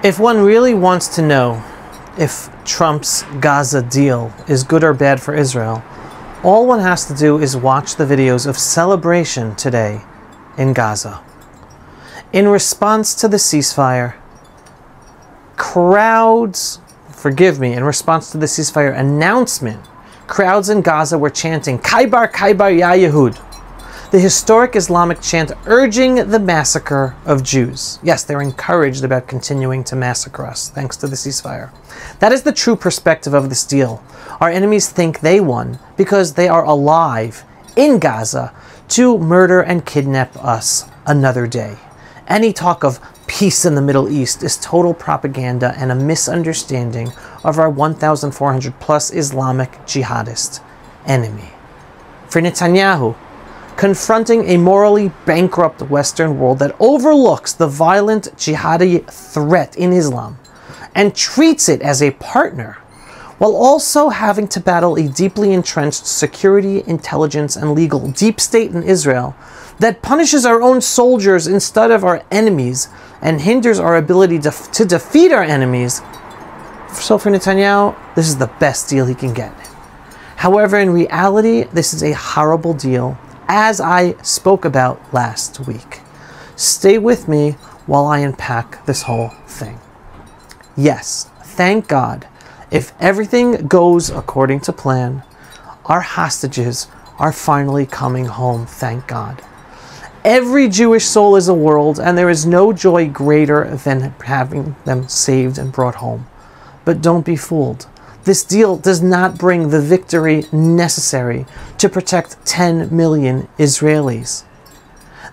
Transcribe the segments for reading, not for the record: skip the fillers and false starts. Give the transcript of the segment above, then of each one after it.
If one really wants to know if Trump's Gaza deal is good or bad for Israel, all one has to do is watch the videos of celebration today in Gaza. In response to the ceasefire, in response to the ceasefire announcement, crowds in Gaza were chanting, "Khaybar, Khaybar, Ya Yehud," the historic Islamic chant urging the massacre of Jews. Yes, they're encouraged about continuing to massacre us, thanks to the ceasefire. That is the true perspective of this deal. Our enemies think they won because they are alive in Gaza to murder and kidnap us another day. Any talk of peace in the Middle East is total propaganda and a misunderstanding of our 1,400 plus Islamic jihadist enemy. For Netanyahu, confronting a morally bankrupt Western world that overlooks the violent jihadi threat in Islam and treats it as a partner, while also having to battle a deeply entrenched security, intelligence, and legal deep state in Israel that punishes our own soldiers instead of our enemies and hinders our ability to defeat our enemies. So for Netanyahu, this is the best deal he can get. However, in reality, this is a horrible deal, as I spoke about last week. Stay with me while I unpack this whole thing. Yes, thank God, if everything goes according to plan, our hostages are finally coming home, thank God. Every Jewish soul is a world, and there is no joy greater than having them saved and brought home. But don't be fooled. This deal does not bring the victory necessary to protect 10 million Israelis.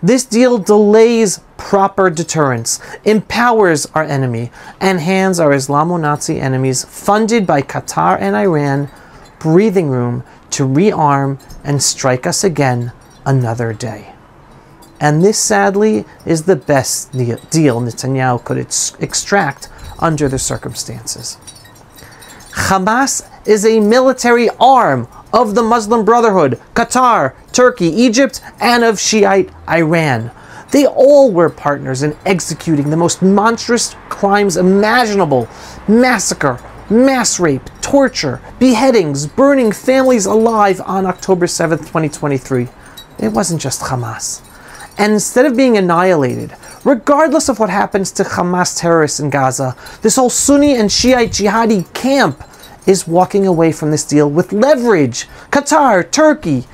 This deal delays proper deterrence, empowers our enemy, and hands our Islamo-Nazi enemies, funded by Qatar and Iran, breathing room to rearm and strike us again another day. And this, sadly, is the best deal Netanyahu could extract under the circumstances. Hamas is a military arm of the Muslim Brotherhood, Qatar, Turkey, Egypt, and of Shiite Iran. They all were partners in executing the most monstrous crimes imaginable: massacre, mass rape, torture, beheadings, burning families alive on October 7th, 2023. It wasn't just Hamas. And instead of being annihilated, regardless of what happens to Hamas terrorists in Gaza, this whole Sunni and Shia jihadi camp is walking away from this deal with leverage. Qatar, Turkey,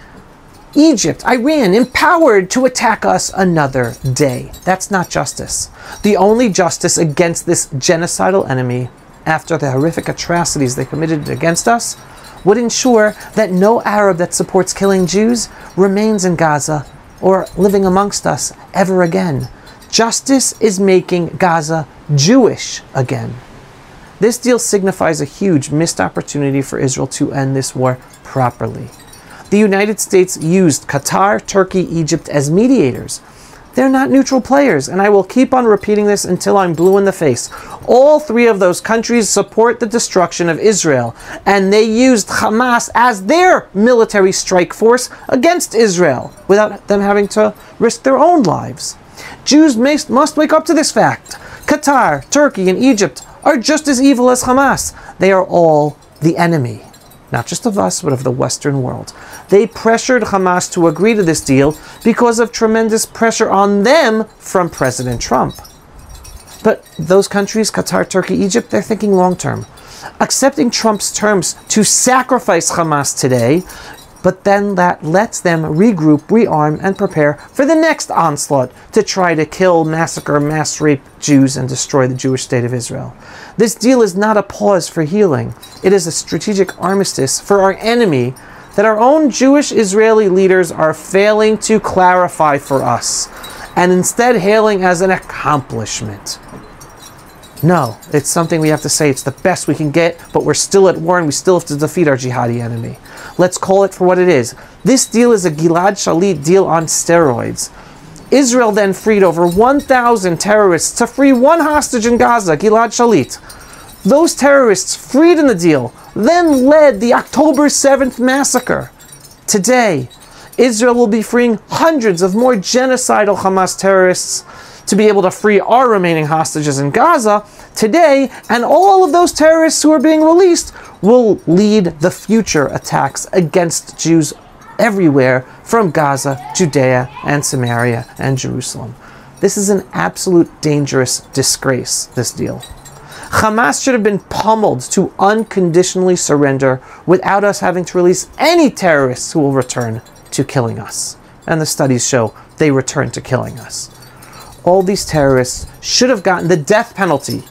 Egypt, Iran, empowered to attack us another day. That's not justice. The only justice against this genocidal enemy, after the horrific atrocities they committed against us, would ensure that no Arab that supports killing Jews remains in Gaza or living amongst us ever again. Justice is making Gaza Jewish again. This deal signifies a huge missed opportunity for Israel to end this war properly. The United States used Qatar, Turkey, Egypt as mediators. They're not neutral players, and I will keep on repeating this until I'm blue in the face. All three of those countries support the destruction of Israel, and they used Hamas as their military strike force against Israel, without them having to risk their own lives. Jews must wake up to this fact. Qatar, Turkey, and Egypt are just as evil as Hamas. They are all the enemy, not just of us, but of the Western world. They pressured Hamas to agree to this deal because of tremendous pressure on them from President Trump. But those countries, Qatar, Turkey, Egypt, they're thinking long-term. Accepting Trump's terms to sacrifice Hamas today, but then that lets them regroup, rearm, and prepare for the next onslaught to try to kill, massacre, mass rape Jews and destroy the Jewish state of Israel. This deal is not a pause for healing. It is a strategic armistice for our enemy that our own Jewish Israeli leaders are failing to clarify for us, and instead hailing as an accomplishment. No, it's something we have to say. It's the best we can get, but we're still at war and we still have to defeat our jihadi enemy. Let's call it for what it is. This deal is a Gilad Shalit deal on steroids. Israel then freed over 1,000 terrorists to free one hostage in Gaza, Gilad Shalit. Those terrorists freed in the deal then led the October 7th massacre. Today, Israel will be freeing hundreds of more genocidal Hamas terrorists to be able to free our remaining hostages in Gaza today, and all of those terrorists who are being released will lead the future attacks against Jews everywhere from Gaza, Judea, and Samaria, and Jerusalem. This is an absolute dangerous disgrace, this deal. Hamas should have been pummeled to unconditionally surrender without us having to release any terrorists who will return to killing us. And the studies show they return to killing us. All these terrorists should have gotten the death penalty,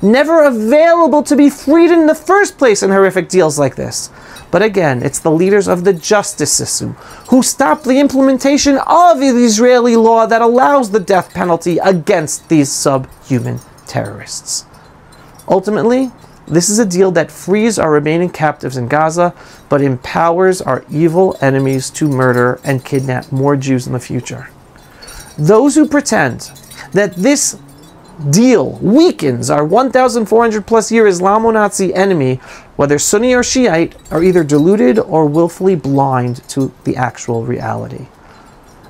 never available to be freed in the first place in horrific deals like this. But again, it's the leaders of the justice system who stopped the implementation of the Israeli law that allows the death penalty against these subhuman terrorists. Ultimately, this is a deal that frees our remaining captives in Gaza, but empowers our evil enemies to murder and kidnap more Jews in the future. Those who pretend that this deal weakens our 1,400 plus year Islamo-Nazi enemy, whether Sunni or Shiite, are either deluded or willfully blind to the actual reality.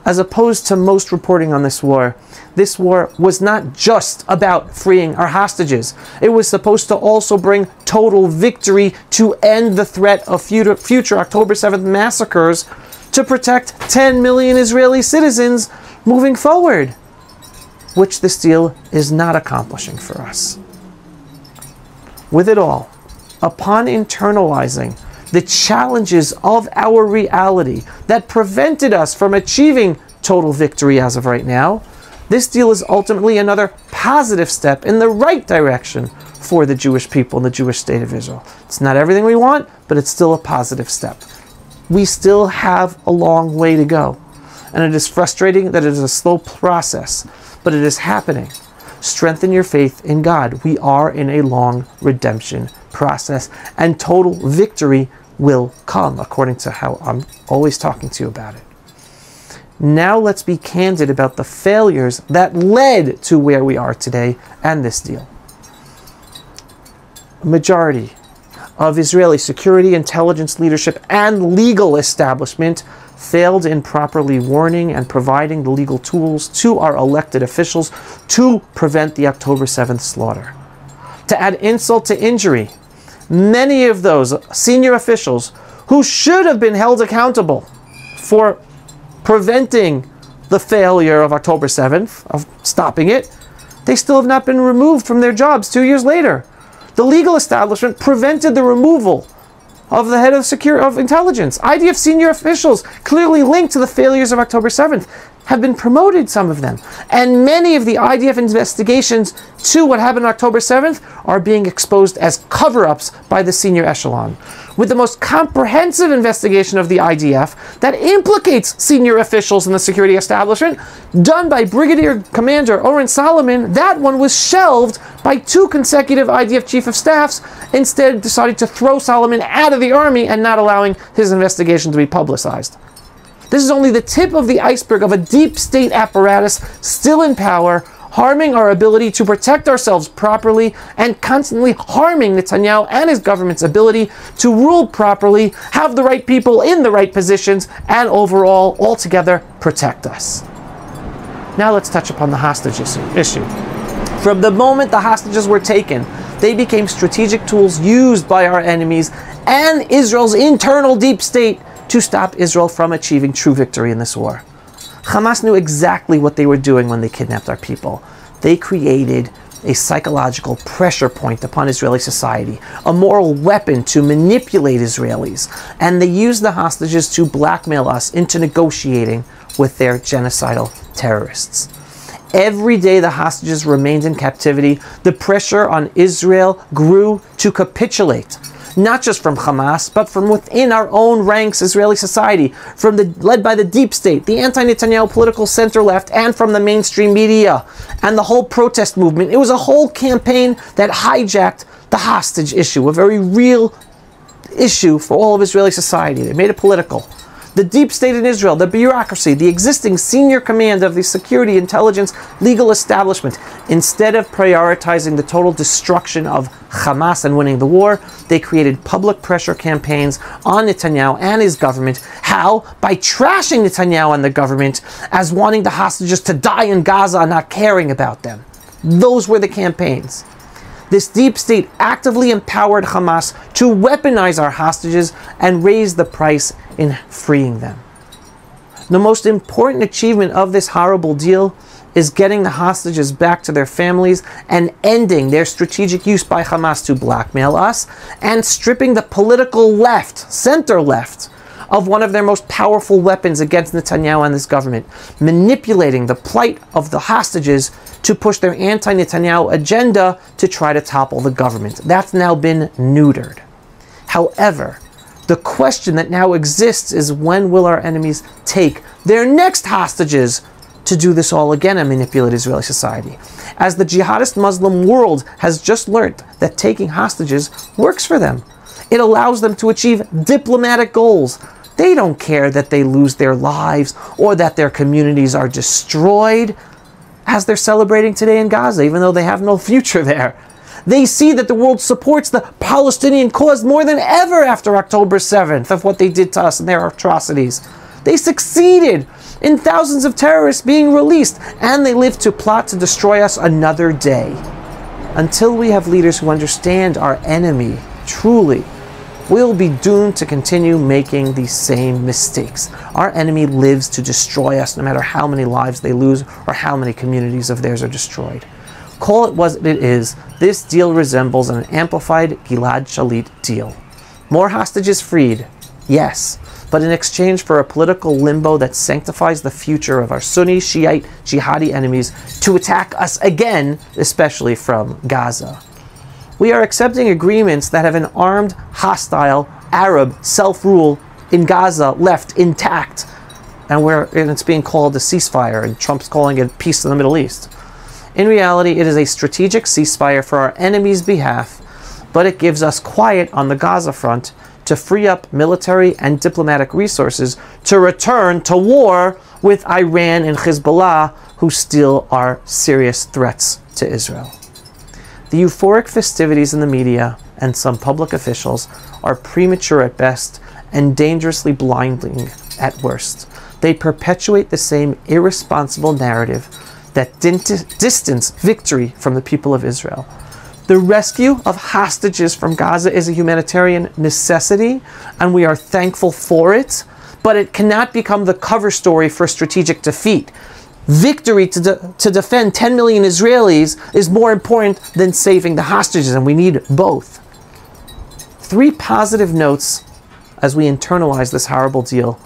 As opposed to most reporting on this war was not just about freeing our hostages. It was supposed to also bring total victory to end the threat of future October 7th massacres, to protect 10 million Israeli citizens moving forward, which this deal is not accomplishing for us. With it all, upon internalizing the challenges of our reality that prevented us from achieving total victory as of right now, this deal is ultimately another positive step in the right direction for the Jewish people and the Jewish state of Israel. It's not everything we want, but it's still a positive step. We still have a long way to go, and it is frustrating that it is a slow process, but it is happening. Strengthen your faith in God. We are in a long redemption process, and total victory will come, according to how I'm always talking to you about it. Now let's be candid about the failures that led to where we are today and this deal. A majority of Israeli security, intelligence, leadership, and legal establishment failed in properly warning and providing the legal tools to our elected officials to prevent the October 7th slaughter. To add insult to injury, many of those senior officials who should have been held accountable for preventing the failure of October 7th, of stopping it, they still have not been removed from their jobs 2 years later. The legal establishment prevented the removal of the head of intelligence. IDF senior officials clearly linked to the failures of October 7th have been promoted, some of them. And many of the IDF investigations to what happened on October 7th are being exposed as cover-ups by the senior echelon. With the most comprehensive investigation of the IDF that implicates senior officials in the security establishment, done by Brigadier Commander Oren Solomon, that one was shelved by 2 consecutive IDF Chief of Staffs, instead deciding to throw Solomon out of the army and not allowing his investigation to be publicized. This is only the tip of the iceberg of a deep state apparatus still in power, harming our ability to protect ourselves properly and constantly harming Netanyahu and his government's ability to rule properly, have the right people in the right positions, and overall, altogether, protect us. Now let's touch upon the hostage issue. From the moment the hostages were taken, they became strategic tools used by our enemies and Israel's internal deep state to stop Israel from achieving true victory in this war. Hamas knew exactly what they were doing when they kidnapped our people. They created a psychological pressure point upon Israeli society, a moral weapon to manipulate Israelis, and they used the hostages to blackmail us into negotiating with their genocidal terrorists. Every day the hostages remained in captivity, the pressure on Israel grew to capitulate. Not just from Hamas, but from within our own ranks, Israeli society, led by the deep state, the anti-Netanyahu political center-left, and from the mainstream media, and the whole protest movement. It was a whole campaign that hijacked the hostage issue, a very real issue for all of Israeli society. They made it political. The deep state in Israel, the bureaucracy, the existing senior command of the security, intelligence, legal establishment, instead of prioritizing the total destruction of Hamas and winning the war, they created public pressure campaigns on Netanyahu and his government. How? By trashing Netanyahu and the government as wanting the hostages to die in Gaza and not caring about them. Those were the campaigns. This deep state actively empowered Hamas to weaponize our hostages and raise the price in freeing them. The most important achievement of this horrible deal is getting the hostages back to their families and ending their strategic use by Hamas to blackmail us and stripping the political left, center left, of one of their most powerful weapons against Netanyahu and his government, manipulating the plight of the hostages to push their anti-Netanyahu agenda to try to topple the government. That's now been neutered. However, the question that now exists is, when will our enemies take their next hostages to do this all again and manipulate Israeli society? As the jihadist Muslim world has just learned that taking hostages works for them. It allows them to achieve diplomatic goals. They don't care that they lose their lives or that their communities are destroyed, as they're celebrating today in Gaza, even though they have no future there. They see that the world supports the Palestinian cause more than ever after October 7th of what they did to us and their atrocities. They succeeded in thousands of terrorists being released, and they live to plot to destroy us another day. Until we have leaders who understand our enemy truly, we'll be doomed to continue making these same mistakes. Our enemy lives to destroy us, no matter how many lives they lose or how many communities of theirs are destroyed. Call it what it is, this deal resembles an amplified Gilad Shalit deal. More hostages freed, yes, but in exchange for a political limbo that sanctifies the future of our Sunni, Shiite, jihadi enemies to attack us again, especially from Gaza. We are accepting agreements that have an armed, hostile, Arab self-rule in Gaza left intact, and it's being called a ceasefire, and Trump's calling it peace in the Middle East. In reality, it is a strategic ceasefire for our enemies' behalf, but it gives us quiet on the Gaza front to free up military and diplomatic resources to return to war with Iran and Hezbollah, who still are serious threats to Israel. The euphoric festivities in the media and some public officials are premature at best and dangerously blinding at worst. They perpetuate the same irresponsible narrative that distance victory from the people of Israel. The rescue of hostages from Gaza is a humanitarian necessity, and we are thankful for it, but it cannot become the cover story for strategic defeat. Victory to defend 10 million Israelis is more important than saving the hostages, and we need both. 3 positive notes as we internalize this horrible deal,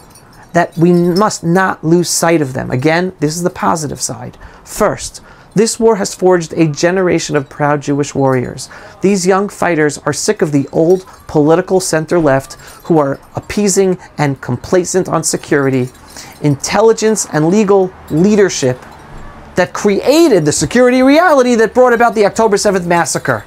that we must not lose sight of them. Again, this is the positive side. First, this war has forged a generation of proud Jewish warriors. These young fighters are sick of the old political center-left who are appeasing and complacent on security, intelligence, and legal leadership that created the security reality that brought about the October 7th massacre.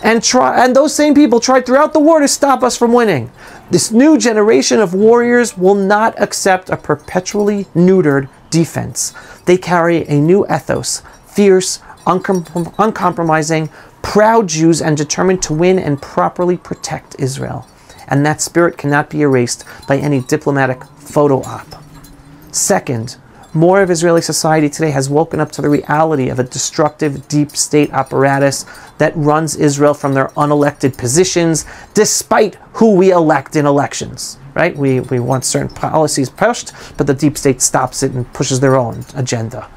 And those same people tried throughout the war to stop us from winning. This new generation of warriors will not accept a perpetually neutered defense. They carry a new ethos, fierce, uncompromising, proud Jews, and determined to win and properly protect Israel. And that spirit cannot be erased by any diplomatic photo op. Second, more of Israeli society today has woken up to the reality of a destructive deep state apparatus that runs Israel from their unelected positions, despite who we elect in elections. Right? We want certain policies pushed, but the deep state stops it and pushes their own agenda.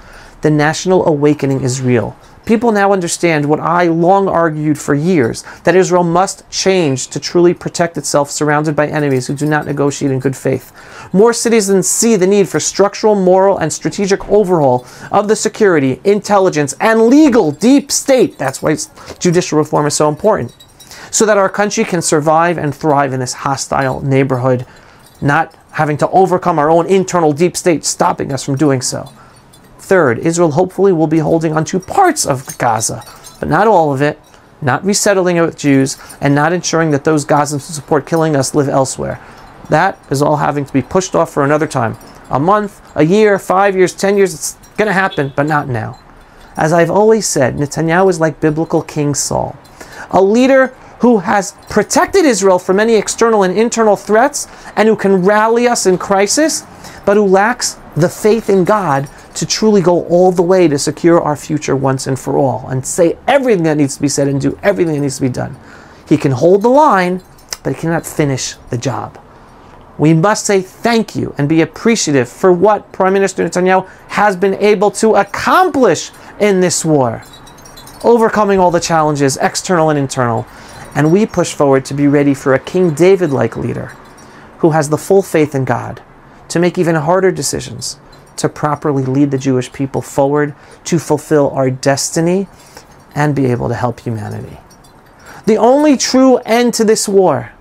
The national awakening is real. People now understand what I long argued for years, that Israel must change to truly protect itself surrounded by enemies who do not negotiate in good faith. More citizens see the need for structural, moral, and strategic overhaul of the security, intelligence, and legal deep state. That's why judicial reform is so important. So that our country can survive and thrive in this hostile neighborhood, not having to overcome our own internal deep state stopping us from doing so. Third, Israel hopefully will be holding on to parts of Gaza, but not all of it, not resettling it with Jews, and not ensuring that those Gazans who support killing us live elsewhere. That is all having to be pushed off for another time. A month, a year, 5 years, 10 years, it's going to happen, but not now. As I've always said, Netanyahu is like biblical King Saul, a leader who has protected Israel from many external and internal threats and who can rally us in crisis, but who lacks the faith in God to truly go all the way to secure our future once and for all and say everything that needs to be said and do everything that needs to be done. He can hold the line, but he cannot finish the job. We must say thank you and be appreciative for what Prime Minister Netanyahu has been able to accomplish in this war, overcoming all the challenges, external and internal. And we push forward to be ready for a King David-like leader who has the full faith in God to make even harder decisions, to properly lead the Jewish people forward, to fulfill our destiny, and be able to help humanity. The only true end to this war,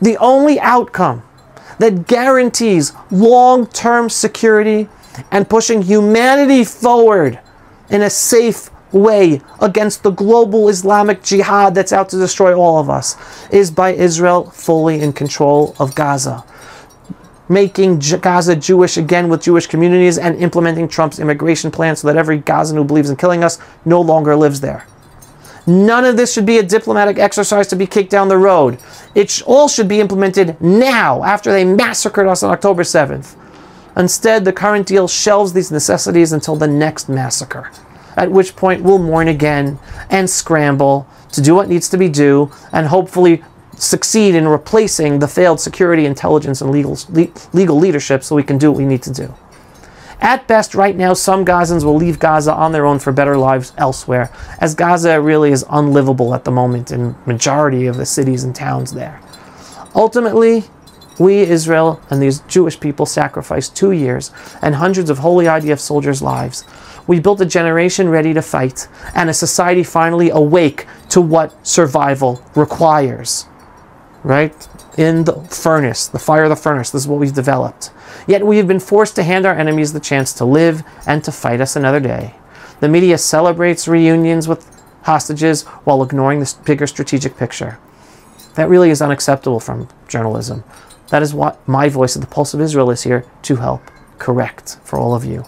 the only outcome that guarantees long-term security and pushing humanity forward in a safe way against the global Islamic Jihad that's out to destroy all of us, is by Israel fully in control of Gaza, making Gaza Jewish again with Jewish communities and implementing Trump's immigration plan so that every Gazan who believes in killing us no longer lives there. None of this should be a diplomatic exercise to be kicked down the road. It all should be implemented now, after they massacred us on October 7th. Instead, the current deal shelves these necessities until the next massacre, at which point we'll mourn again and scramble to do what needs to be done and hopefully succeed in replacing the failed security, intelligence, and legal leadership so we can do what we need to do. At best, right now, some Gazans will leave Gaza on their own for better lives elsewhere, as Gaza really is unlivable at the moment in majority of the cities and towns there. Ultimately, we, Israel, and these Jewish people sacrificed 2 years and hundreds of holy IDF soldiers' lives. We built a generation ready to fight, and a society finally awake to what survival requires. Right? In the furnace, the fire of the furnace, this is what we've developed. Yet we have been forced to hand our enemies the chance to live and to fight us another day. The media celebrates reunions with hostages while ignoring this bigger strategic picture. That really is unacceptable from journalism. That is what my voice at the Pulse of Israel is here to help correct for all of you.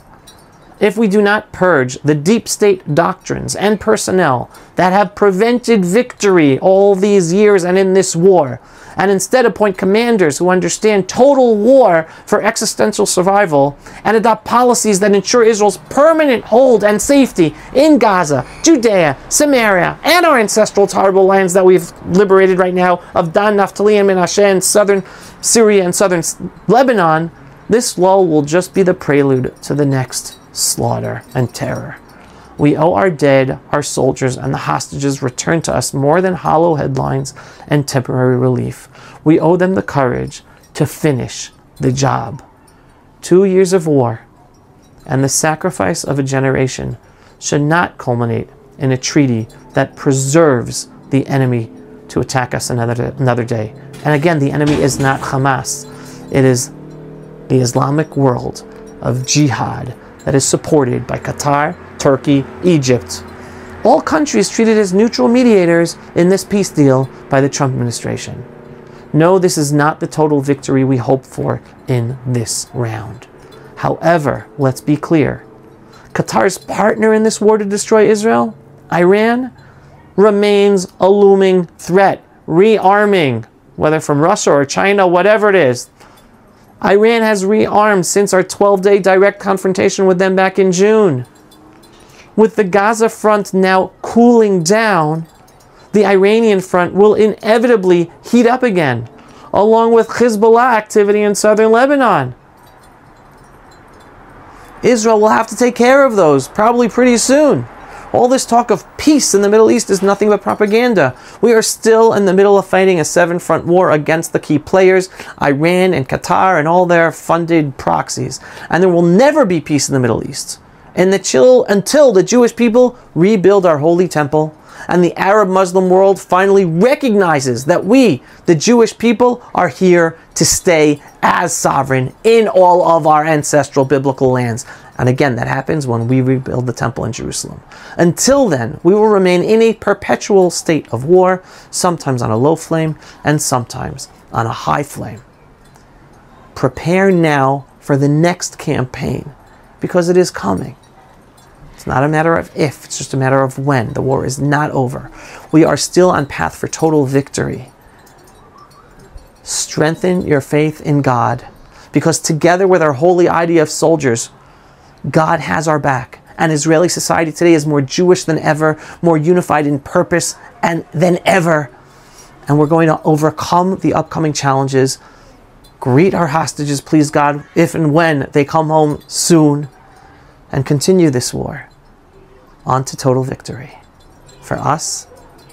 If we do not purge the deep state doctrines and personnel that have prevented victory all these years and in this war, and instead appoint commanders who understand total war for existential survival and adopt policies that ensure Israel's permanent hold and safety in Gaza, Judea, Samaria, and our ancestral terrible lands that we've liberated right now of Dan, Naphtali, and Menashe, and southern Syria and southern Lebanon, this lull will just be the prelude to the next slaughter and terror. We owe our dead, our soldiers, and the hostages returned to us more than hollow headlines and temporary relief. We owe them the courage to finish the job. 2 years of war and the sacrifice of a generation should not culminate in a treaty that preserves the enemy to attack us another day. And again, the enemy is not Hamas. It is the Islamic world of jihad that is supported by Qatar, Turkey, Egypt. All countries treated as neutral mediators in this peace deal by the Trump administration. No, this is not the total victory we hope for in this round. However, let's be clear. Qatar's partner in this war to destroy Israel, Iran, remains a looming threat, rearming, whether from Russia or China, whatever it is. Iran has rearmed since our 12-day direct confrontation with them back in June. With the Gaza front now cooling down, the Iranian front will inevitably heat up again, along with Hezbollah activity in southern Lebanon. Israel will have to take care of those, probably pretty soon. All this talk of peace in the Middle East is nothing but propaganda. We are still in the middle of fighting a 7-front war against the key players, Iran and Qatar and all their funded proxies. And there will never be peace in the Middle East until the Jewish people rebuild our holy temple and the Arab Muslim world finally recognizes that we, the Jewish people, are here to stay as sovereign in all of our ancestral biblical lands. And again, that happens when we rebuild the temple in Jerusalem. Until then, we will remain in a perpetual state of war, sometimes on a low flame and sometimes on a high flame. Prepare now for the next campaign, because it is coming. It's not a matter of if, it's just a matter of when. The war is not over. We are still on path for total victory. Strengthen your faith in God, because together with our holy idea of soldiers, God has our back. And Israeli society today is more Jewish than ever, more unified in purpose than ever. And we're going to overcome the upcoming challenges. Greet our hostages, please God, if and when they come home soon, and continue this war on to total victory for us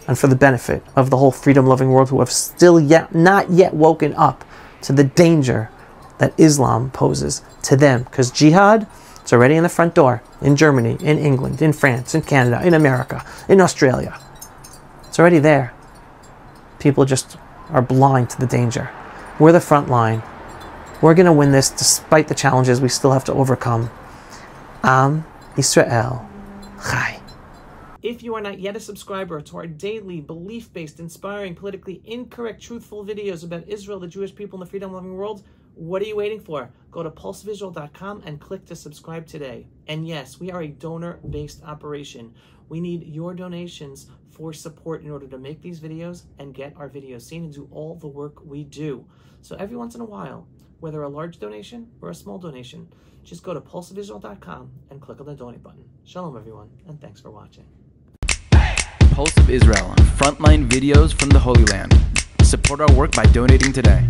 and for the benefit of the whole freedom-loving world who have still not yet woken up to the danger that Islam poses to them. Because jihad, it's already in the front door in Germany, in England, in France, in Canada, in America, in Australia. It's already there. People just are blind to the danger. We're the front line. We're going to win this despite the challenges we still have to overcome. Am Yisrael Chai. If you are not yet a subscriber to our daily, belief-based, inspiring, politically incorrect, truthful videos about Israel, the Jewish people, and the freedom-loving world, what are you waiting for? Go to pulsevisual.com and click to subscribe today. And yes, we are a donor-based operation. We need your donations for support in order to make these videos and get our videos seen and do all the work we do. So every once in a while, whether a large donation or a small donation, just go to pulsevisual.com and click on the donate button. Shalom, everyone, and thanks for watching. Pulse of Israel, frontline videos from the Holy Land. Support our work by donating today.